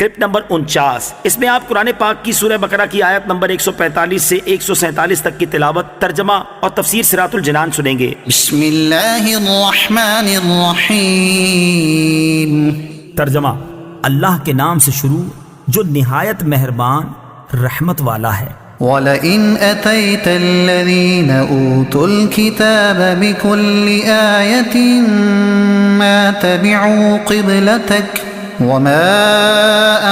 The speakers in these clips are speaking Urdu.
کلپ نمبر 49، اس میں آپ قرآن پاک کی سورہ بقرہ کی آیت نمبر 145 سے 147 تک کی تلاوت، ترجمہ اور تفسیر صراط الجنان سنیں گے۔ بسم اللہ الرحمن الرحیم۔ ترجمہ: اللہ کے نام سے شروع جو نہایت مہربان رحمت والا ہے۔ وَلَئِنْ أَتَيْتَ الَّذِينَ أُوتُوا الْكِتَابَ بِكُلِّ آيَةٍ مَا تَبِعُوا قِبْلَتَكَ وَمَا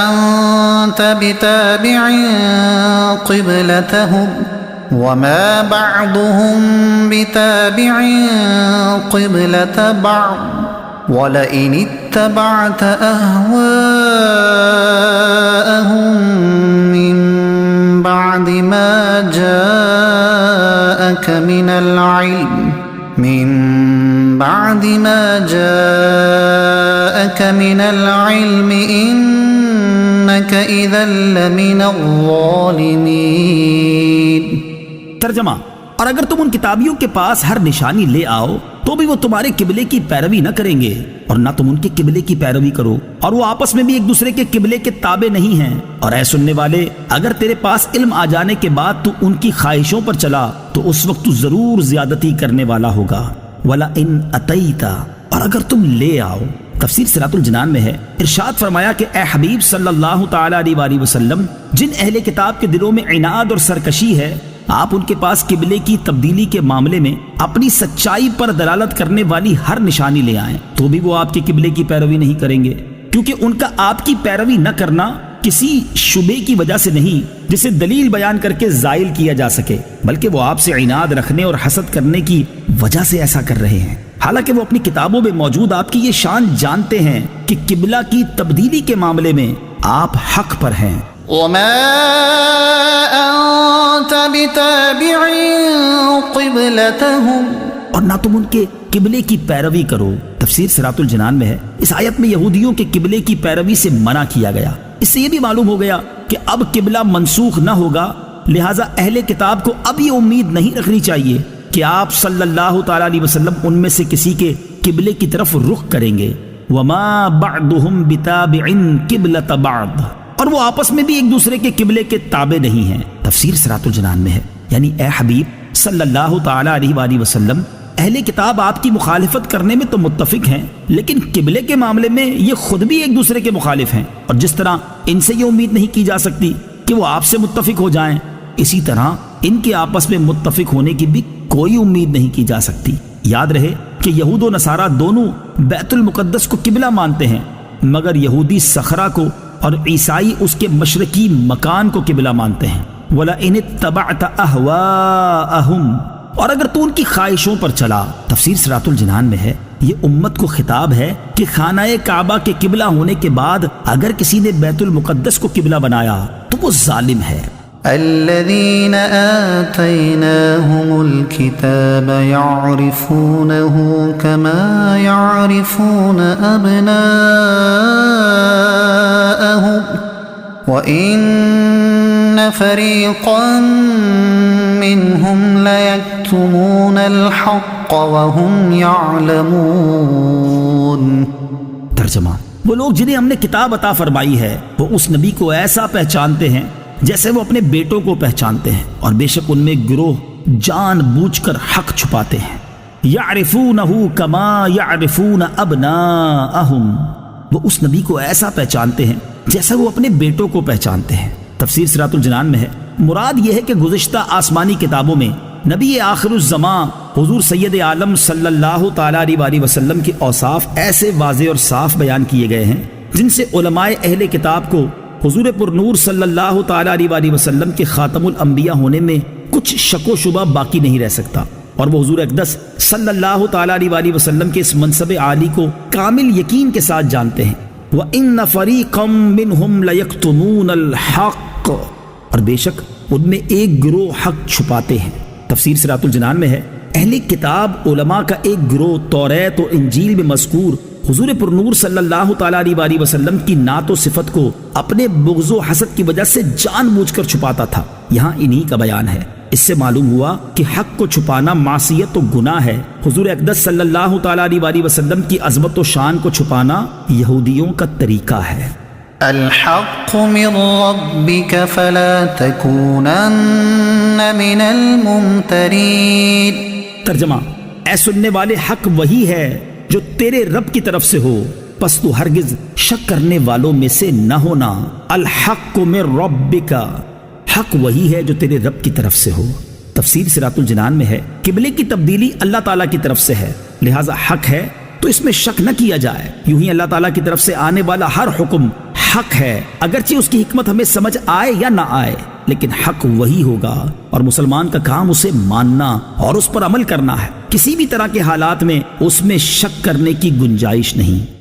أَنْتَ بِتَابِعٍ قِبْلَتَهُمْ وَمَا بَعْضُهُمْ بِتَابِعٍ قِبْلَةَ بَعْضٍ وَلَئِنِ اتَّبَعْتَ أَهْوَاءَهُمْ مِنْ بعد ما جاءك من العلم إنك إذا لمن الظالمين۔ ترجمہ: اور اگر تم ان کتابیوں کے پاس ہر نشانی لے آؤ تو بھی وہ تمہارے قبلے کی پیروی نہ کریں گے، اور نہ تم ان کے قبلے کی پیروی کرو، اور وہ آپس میں بھی ایک دوسرے کے قبلے کے تابع نہیں ہیں۔ اور اے سننے والے، اگر تیرے پاس علم آ جانے کے بعد تو ان کی خواہشوں پر چلا تو اس وقت تو ضرور زیادتی کرنے والا ہوگا۔ وَلَئِنْ أَتَيْتَ، اور اگر تم لے آؤ۔ تفسیر صراط الجنان میں ہے، ارشاد فرمایا کہ اے حبیب صلی اللہ تعالی علیہ وآلہ وسلم، جن اہل کتاب کے دلوں میں عناد اور سرکشی ہے، آپ ان کے پاس قبلے کی تبدیلی کے معاملے میں اپنی سچائی پر دلالت کرنے والی ہر نشانی لے آئیں تو بھی وہ آپ کے قبلے کی پیروی نہیں کریں گے، کیونکہ ان کا آپ کی پیروی نہ کرنا کسی شبے کی وجہ سے نہیں جسے دلیل بیان کر کے زائل کیا جا سکے، بلکہ وہ آپ سے عناد رکھنے اور حسد کرنے کی وجہ سے ایسا کر رہے ہیں، حالانکہ وہ اپنی کتابوں میں موجود آپ کی یہ شان جانتے ہیں کہ قبلہ کی تبدیلی کے معاملے میں آپ حق پر ہیں۔ وَمَا أَنْتَ بِتَابِعٍ قِبْلَتَهُمْ، اور نہ تم ان کے قبلے کی پیروی کرو۔ تفسیر صراط الجنان میں ہے، اس آیت میں یہودیوں کے قبلے کی پیروی سے منع کیا گیا۔ اس سے یہ بھی معلوم ہو گیا کہ اب قبلہ منسوخ نہ ہوگا، لہٰذا اہل کتاب کو اب یہ امید نہیں رکھنی چاہیے کہ آپ صلی اللہ تعالی علیہ وسلم ان میں سے کسی کے قبلے کی طرف رخ کریں گے۔ وَمَا بَعْضُهُمْ بِتَابِعٍ قِبْلَةَ بَعْضٍ، اور وہ آپس میں بھی ایک دوسرے کے قبلے کے تابع نہیں ہیں۔ تفسیر صراط الجنان میں ہے، یعنی اے حبیب صلی اللہ تعالی علیہ وآلہ وسلم، اہل کتاب آپ کی مخالفت کرنے میں تو متفق ہیں، لیکن قبلے کے معاملے میں یہ خود بھی ایک دوسرے کے مخالف ہیں، اور جس طرح ان سے یہ امید نہیں کی جا سکتی کہ وہ آپ سے متفق ہو جائیں، اسی طرح ان کے آپس میں متفق ہونے کی بھی کوئی امید نہیں کی جا سکتی۔ یاد رہے کہ یہود و نصارہ دونوں بیت المقدس کو قبلہ مانتے ہیں، مگر یہودی صخرہ کو اور عیسائی اس کے مشرقی مکان کو قبلہ مانتے ہیں۔ وَلَئِنِ اتَّبَعْتَ أَهْوَاءَهُمْ، اور اگر تو ان کی خواہشوں پر چلا۔ تفسیر صراط الجنان میں ہے، یہ امت کو خطاب ہے کہ خانہ کعبہ کے قبلہ ہونے کے بعد اگر کسی نے بیت المقدس کو قبلہ بنایا تو وہ ظالم ہے۔ الذين آتيناهم الكتاب يعرفونه كما يعرفون أبناءهم وإن فريقا منهم ليكتمون الحق وهم يعلمون۔ ترجمہ: وہ لوگ جنہیں ہم نے کتاب عطا فرمائی ہے وہ اس نبی کو ایسا پہچانتے ہیں جیسے وہ اپنے بیٹوں کو پہچانتے ہیں، اور بے شک ان میں گروہ جان بوجھ کر حق چھپاتے ہیں۔ یعرفونہ کما یعرفون ابناءہم، وہ اس نبی کو ایسا پہچانتے ہیں جیسا وہ اپنے بیٹوں کو پہچانتے ہیں۔ تفسیر صراط الجنان میں ہے، مراد یہ ہے کہ گزشتہ آسمانی کتابوں میں نبی آخر الزمان حضور سید عالم صلی اللہ تعالی علیہ وآلہ وسلم کے اوصاف ایسے واضح اور صاف بیان کیے گئے ہیں جن سے علماء اہل کتاب کو حضور پر نور صلی اللہ تعالی علیہ وآلہ وسلم کے خاتم الانبیاء ہونے میں کچھ شک و شبہ باقی نہیں رہ سکتا، اور وہ حضور اقدس صلی اللہ تعالی علیہ وآلہ وسلم کے اس منصب عالی کو کامل یقین کے ساتھ جانتے ہیں۔ وَإِنَّ فَرِيقًا مِّنْهُمْ لَيَكْتُمُونَ الْحَقَّ، اور بے شک ان میں ایک گروہ حق چھپاتے ہیں۔ تفسیر صراط الجنان میں ہے، اہل کتاب علماء کا ایک گروہ توریت و انجیل میں مذکور حضور پر نور صلی اللہ تعالی علیہ وآلہ وسلم کی نعت و صفت کو اپنے بغض و حسد کی وجہ سے جان بوجھ کر چھپاتا تھا۔ یہاں انہی کا بیان ہے۔ اس سے معلوم ہوا کہ حق کو چھپانا معصیت و گناہ ہے۔ حضور اقدس صلی اللہ تعالی علیہ وسلم کی عظمت و شان کو چھپانا یہودیوں کا طریقہ ہے۔ الحق من ربك فلا تكونن من الممترين۔ ترجمہ: اے سننے والے، حق وہی ہے جو تیرے رب کی طرف سے ہو، پس تو ہرگز شک کرنے والوں میں سے نہ ہونا۔ الحق من ربک، حق وہی ہے جو تیرے رب کی طرف سے ہو۔ تفسیر صراط الجنان میں ہے، قبلے کی تبدیلی اللہ تعالیٰ کی طرف سے ہے، لہٰذا حق ہے تو اس میں شک نہ کیا جائے۔ یوں ہی اللہ تعالیٰ کی طرف سے آنے والا ہر حکم حق ہے، اگرچہ اس کی حکمت ہمیں سمجھ آئے یا نہ آئے، لیکن حق وہی ہوگا، اور مسلمان کا کام اسے ماننا اور اس پر عمل کرنا ہے۔ کسی بھی طرح کے حالات میں اس میں شک کرنے کی گنجائش نہیں۔